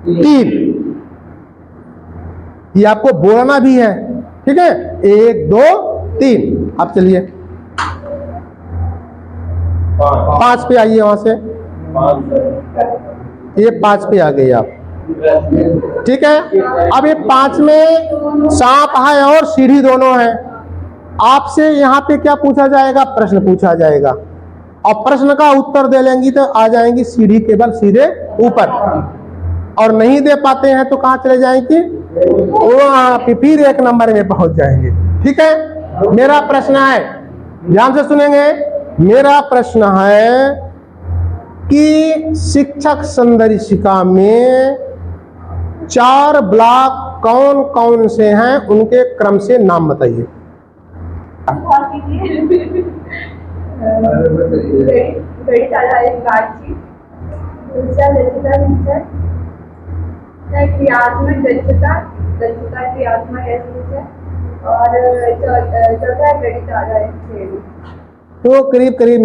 3। ये आपको बोलना भी है, ठीक है। 1 2 3। आप चलिए 5 पे आइए, वहां से ये 5 पे आ गए आप, ठीक है। अब ये 5 में सांप है और सीढ़ी दोनों है। आपसे यहाँ पे क्या पूछा जाएगा? प्रश्न पूछा जाएगा, और प्रश्न का उत्तर दे लेंगी तो आ जाएंगी सीढ़ी केवल सीधे ऊपर, और नहीं दे पाते हैं तो कहाँ चले जाएंगे? वहाँ पे फिर 1 नंबर में पहुंच जाएंगे, ठीक है। मेरा प्रश्न है, ध्यान से सुनेंगे। मेरा प्रश्न है कि शिक्षक संदर्शिका में 4 ब्लॉक कौन कौन से हैं, उनके क्रम से नाम बताइए। क्रियात्मक दक्षता, दक्षता क्रियात्मक ऐसे और चौथा है गणित आधारित थ्योरी। तो करीब करीब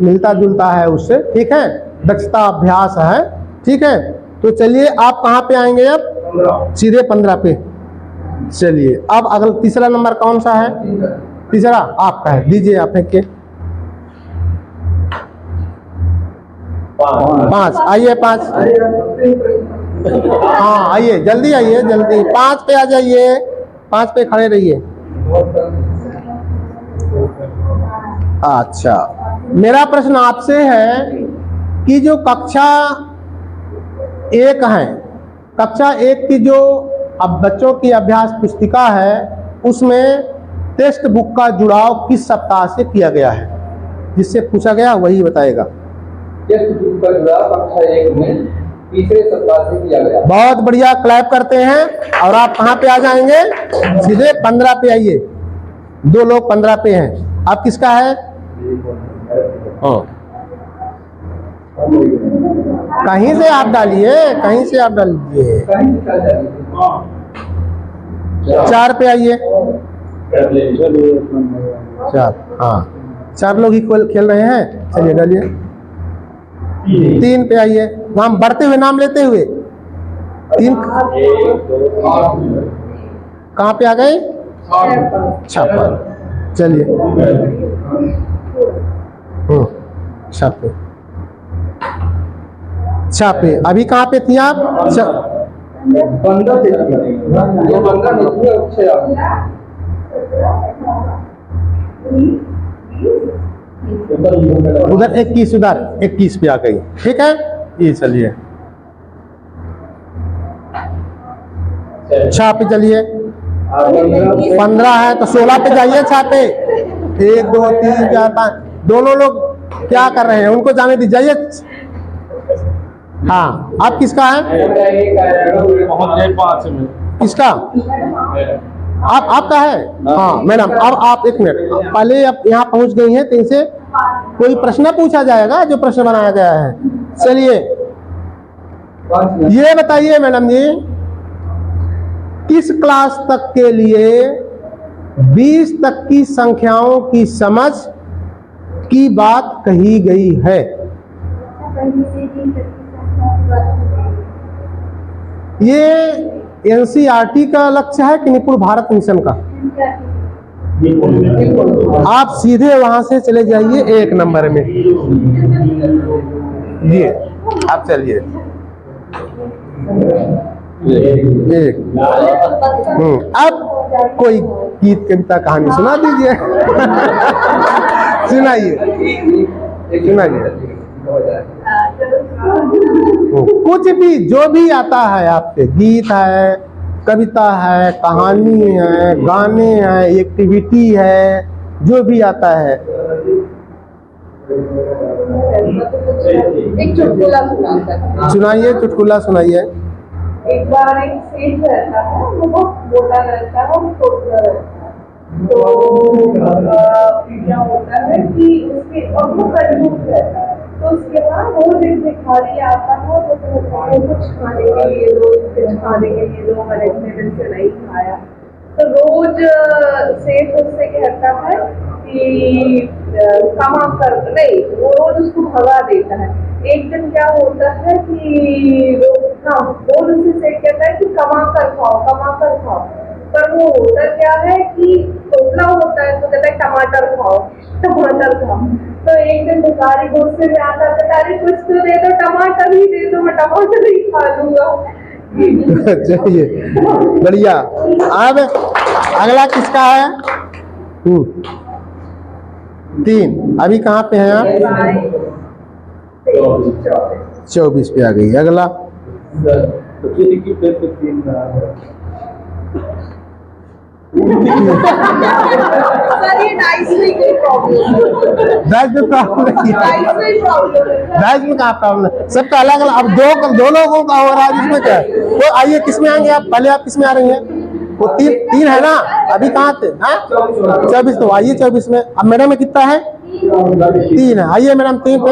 मिलता जुलता है उससे, ठीक है। दक्षता अभ्यास है, ठीक है। तो चलिए आप कहाँ पे आएंगे? अब सीधे 15 पे चलिए। अब अगला तीसरा नंबर कौन सा है? तीसरा आपका है, दीजिए आप फेंक के। 5 आइए, 5। हाँ आइए, जल्दी आइए, जल्दी 5 पे आ जाइए, 5 पे खड़े रहिए। अच्छा, मेरा प्रश्न आपसे है कि जो कक्षा 1 है, कक्षा 1 की जो अब बच्चों की अभ्यास पुस्तिका है, उसमें टेक्स्ट बुक का जुड़ाव किस सप्ताह से किया गया है? जिससे पूछा गया वही बताएगा। टेक्स्ट बुक का जुड़ाव कक्षा 1 में तीसरे सप्ताह से किया गया। बहुत बढ़िया, क्लैप करते हैं। और आप कहाँ पे आ जाएंगे? सीधे 15 पे आइए। 2 लोग 15 पे हैं। आप किसका है? कहीं से आप डालिए, कहीं से आप डालिए। 4 पे आइए। 4, हाँ 4 लोग ही खेल रहे हैं। चलिए डालिए। 3 पे आइए, नाम बढ़ते हुए, नाम लेते हुए। 3 कहाँ पे आ गए? 56। चलिए 6 पे। अभी कहाँ पे थी आप? 15 उधर 21, उधर 21 पे आ गई, ठीक है। ये चलिए 6 पे चलिए। 15 है तो 16 पे जाइए। 6 पे 1 2 3 4 5। दोनों लोग क्या कर रहे हैं उनको जाने दीजिए। हाँ, आप किसका है? किसका? आपका है? हाँ मैडम, अब आप 1 मिनट पहले आप यहाँ पहुँच गई हैं, तो इनसे कोई प्रश्न पूछा जाएगा जो प्रश्न बनाया गया है। चलिए ये बताइए मैडम जी, किस क्लास तक के लिए 20 तक की संख्याओं की समझ की बात कही गई है? ये एनसीईआरटी का लक्ष्य है कि निपुण भारत मिशन का? आप सीधे वहां से चले जाइए 1 नंबर में। ये आप चलिए 1। अब कोई गीत कविता कहानी सुना दीजिए। सुनाइए सुनाइए, कुछ भी जो भी आता है आपके, गीत है, कविता है, कहानी है, गाने हैं, एक्टिविटी है, जो भी आता है। एक चुटकुला सुना सुनाइए, चुटकुला सुनाइए। एक बार एक सेठ रहता है, वो बहुत मोटा रहता है और छोटा रहता है। तो क्या होता है कि उसके और वो कंजूस रहता है, तो उसके बाद रोज एक भिखारी आता है, तो कुछ खाने के लिए दो, कुछ खाने के लिए दो, मैंने इतने दिन से नहीं खाया। तो रोज सेठ उससे कहता है कि क्षमा कर, नहीं, वो रोज उसको भगा देता है। एक दिन क्या होता है कि वो उससे कमा कर खाओ, पर वो होता क्या है कि तोतला होता है तो कहता है टमाटर खाओ। तो एक दिन भिखारी गुस्से में आता है, कहता है कुछ तो दे दो, टमाटर ही दे दो, मैं टमाटर ही खा लूंगा। चलिए बढ़िया। अब अगला किसका है? 3। अभी कहाँ पे हैं आप? 24 पे आ गई। अगला सर ये नाइसली की प्रॉब्लम दाइज में प्रॉब्लम नहीं है। दाइज में कहाँ प्रॉब्लम है? सबका अलग अलग। अब दो लोगों का हो रहा है, इसमें क्या है? तो आइए किस में आएंगे आप? पहले आप किस में आ रही हैं? वो 3 है ना? अभी कहाँ थे? 24। तो आइए 24 में। अब मैडम में कितना है? 3 है। आइए मैडम 3 पे।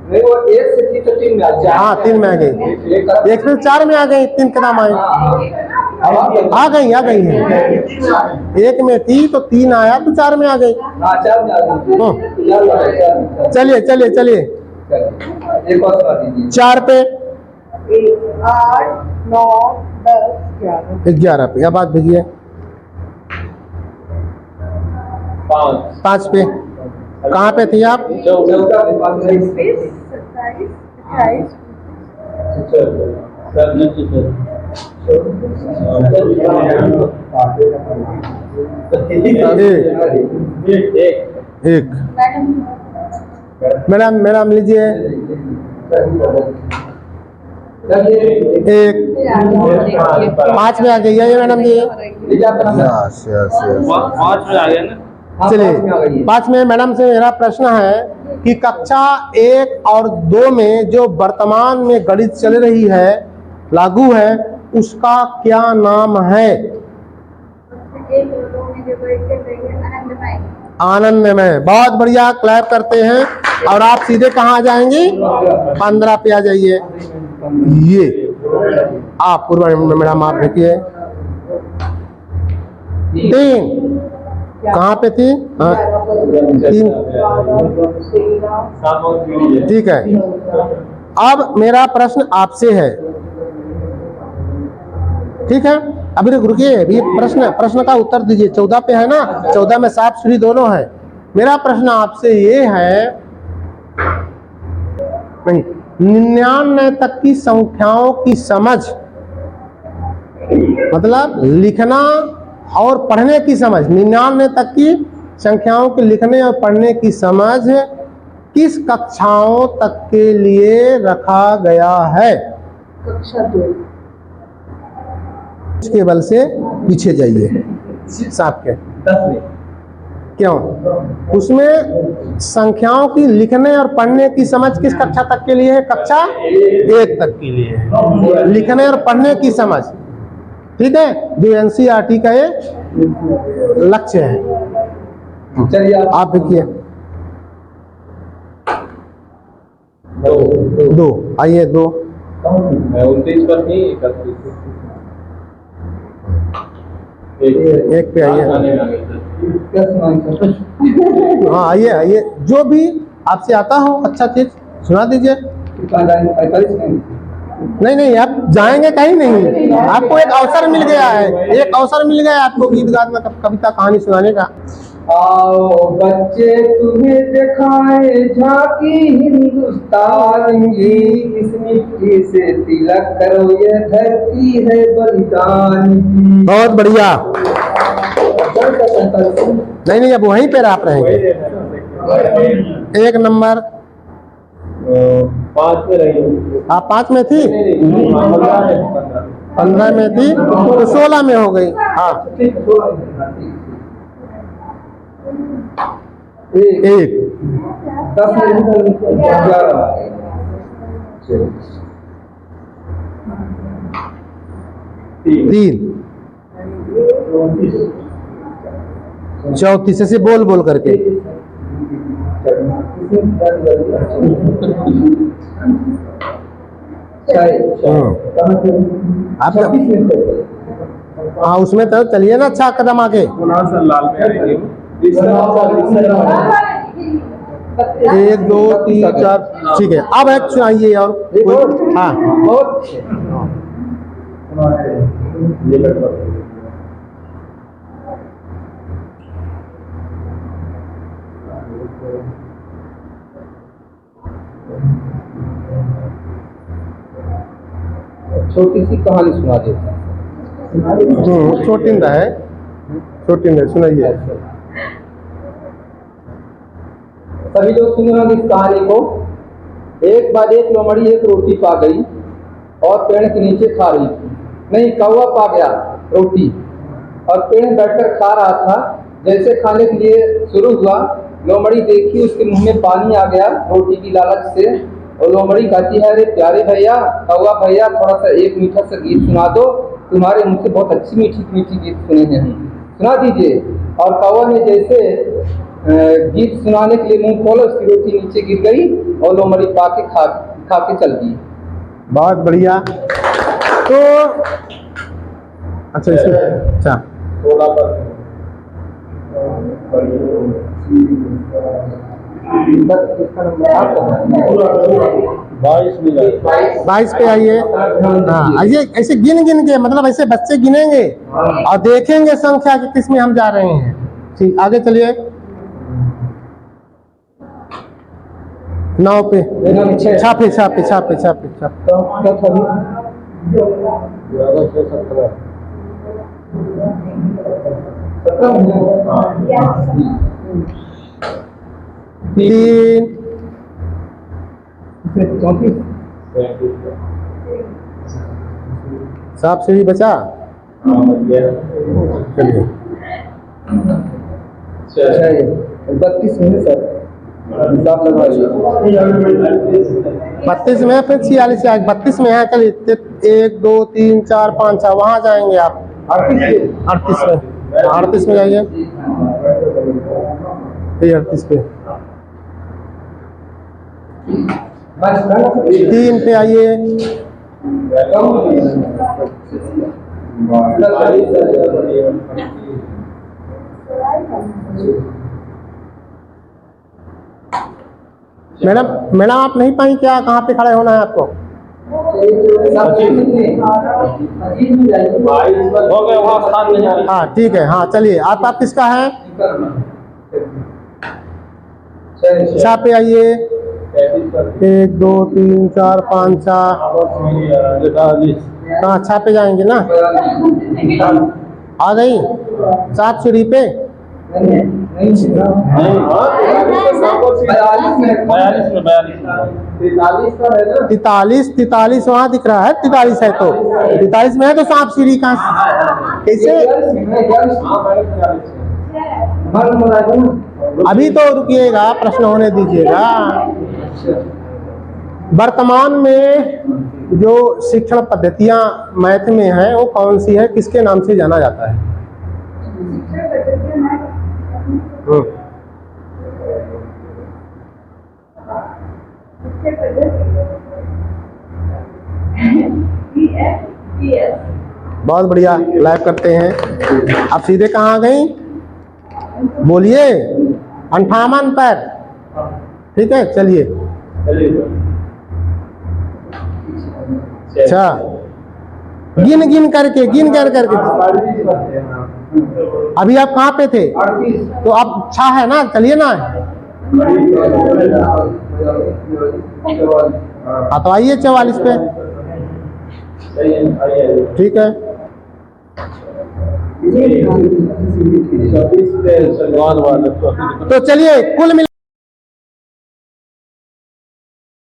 नहीं, वो 1 से थी तो 3 में आ गई। हाँ 3 में आ गई। 1 से 4 में आ गई। 3 के नाम आए आ गई है। 1 में थी तो 3 आया तो 4 में आ गई। 4 में आ गई। चलिए चलिए चलिए एक और सुना दीजिए। 4 पे 8, 9, 10, 11 पे। अब बात भेजिए 5 पे। कहाँ पे थी आप? 27, 28, 1। मैडम लीजिए 1। 5 में आ गई है ये madam ji. Yes yes yes. 5 में आ गया ना? चलिए 5 में मैडम से मेरा प्रश्न है कि कक्षा 1 और 2 में जो वर्तमान में गणित चल रही है, लागू है, उसका क्या नाम है? आनंदमय। बहुत बढ़िया, क्लैप करते हैं। और आप सीधे कहाँ आ जाएंगी? 15 पे आ जाइए। ये आप पूर्व मैडम आप देखिए 3 कहाँ पे थी? 3। ठीक है। अब मेरा प्रश्न आपसे है, ठीक है? अभी रुकिए, अभी प्रश्न का उत्तर दीजिए। 14 पे है ना? 14 में सांप सीढ़ी दोनों है। मेरा प्रश्न आपसे ये है, नहीं, 99 तक की संख्याओं की समझ, मतलब लिखना और पढ़ने की समझ, 99 तक की संख्याओं के लिखने और पढ़ने की समझ किस कक्षाओं तक के लिए रखा गया है? कक्षा 2। इसके बल से पीछे जाइए सांप के। 10 में। क्यों? उसमें संख्याओं की लिखने और पढ़ने की समझ किस कक्षा तक के लिए है? कक्षा 1 तक के लिए है, लिखने और पढ़ने की समझ। ठीक है, जो एनसीईआरटी का ये लक्ष्य है। चलिए आप देखिए 2। आइए 2। 29 पर थी, 1 पे आइए। हाँ आइए आइए, जो भी आपसे आता हो अच्छा चीज सुना दीजिए। 45 में। नहीं, आप जाएंगे कहीं नहीं। आपको एक अवसर मिल गया है, एक अवसर मिल गया आपको गीत गाने का, कविता कहानी सुनाने का। आओ बच्चे तुम्हें दिखाए झांकी हिंदुस्तान की, इस मिट्टी से तिलक करो, ये धरती है बलिदान की। बहुत बढ़िया। नहीं, अब वहीं पे आप रहेंगे। 1 नंबर 5 में रही। आप 5 में थी, 15 में थी तो 16 में हो गई। हाँ 1। 10 में 11। 3। 34 से बोल करके। आप हाँ उसमें तो चलिए ना, अच्छा कदम आगे। 1 2 3 4 ठीक है। अब एक सुनाइए और कोई। हाँ ये लगभग छोटी सी कहानी सुना देता हूँ। छोटिंदा है, छोटिंदा सुनाइए। सभी लोग सुन रहे हैं इस कहानी को। एक बार एक लोमड़ी एक रोटी पा गई और पेड़ के नीचे खा रही थी। नहीं, कौवा पा गया रोटी और पेड़ में बैठकर खा रहा था। जैसे खाने के लिए शुरू हुआ, लोमड़ी देखी, उसके मुंह में पानी आ गया रोटी की लालच से। और लोमड़ी कहती है, अरे प्यारे भैया, कौवा भैया, थोड़ा सा एक मीठा सा गीत सुना दो, तुम्हारे मुंह से बहुत अच्छी मीठी मीठी गीत सुने हैं, सुना दीजिए। और कौवा ने जैसे गीत सुनाने के लिए मुंह खोला, उसकी रोटी नीचे गिर गई और लोमड़ी पा के खा के चल गई। बहुत बढ़िया। तो अच्छा इसमें अच्छा 22 पे आइए। हाँ, आइए ऐसे गिन गिन के, मतलब ऐसे बच्चे गिनेंगे और देखेंगे संख्या कि किस में हम जा रहे हैं। ठीक, आगे चलिए। 9 पे छापे छापे छापे छापे छापे। 3 सांप सीढ़ी बचा। चलिए 32 में सर हिसाब लगाइए। 32 में, फिर 46 से 32 में है। चलिए 1 2 3 4 5 6 वहां जाएंगे आप। 38 में जाइए। 38 पे 3 पे आइए। मैडम आप नहीं पाई क्या? कहाँ पे खड़े होना है आपको? हो गए वहाँ स्थान नहीं है। हाँ ठीक है। हाँ चलिए, आप किसका है? छा पे आइए। 1 2 3 4 5 6। हाँ छा पे जाएंगे ना। आ गई 7 सीढ़ी पे। 43 वहाँ दिख रहा है। 43 है तो 43 में है तो सांप सीढ़ी कहाँ कैसे? अभी तो रुकिएगा, प्रश्न होने दीजिएगा। वर्तमान में जो शिक्षण पद्धतियां मैथ में हैं वो कौन सी है, किसके नाम से जाना जाता है? बहुत बढ़िया, लाइव करते हैं। अब सीधे कहाँ आ गई? बोलिए। 58 पर। ठीक है, चलिए। अच्छा, गिन गिन करके अभी आप कहाँ पे थे? तो अब 6 है ना, चलिए ना। हाँ तो आइए 44 पे। ठीक है। तो चलिए कुल मिला